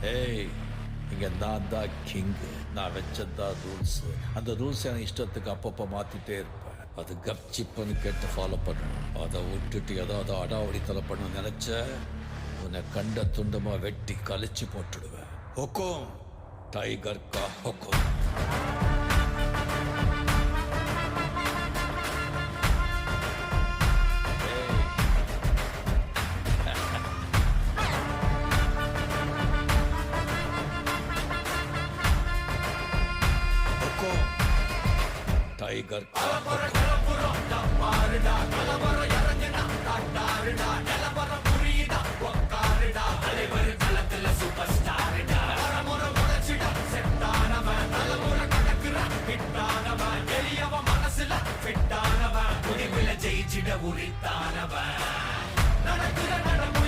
ஏய், இங்க நான் தான் கிங்கு. நான் வச்சதான் ரூல்ஸ். அந்த ரூல்ஸ் எனக்கு இஷ்டத்துக்கு அப்பப்போ மாத்திட்டே இருப்பேன். அது கப்சிப்புன்னு கேட்டு ஃபாலோ பண்ணணும். அதை விட்டுட்டு ஏதாவது அடாவடித்தலை பண்ண நினைச்ச உன்னை கண்ட துண்டமா வெட்டி கழிச்சு போட்டுடுவேன். ஹொக்கும், டைகர் கா ஹொக்கும். டைகர் ஜெயிச்சிட உரித்தானவன் நடக்கிற நடம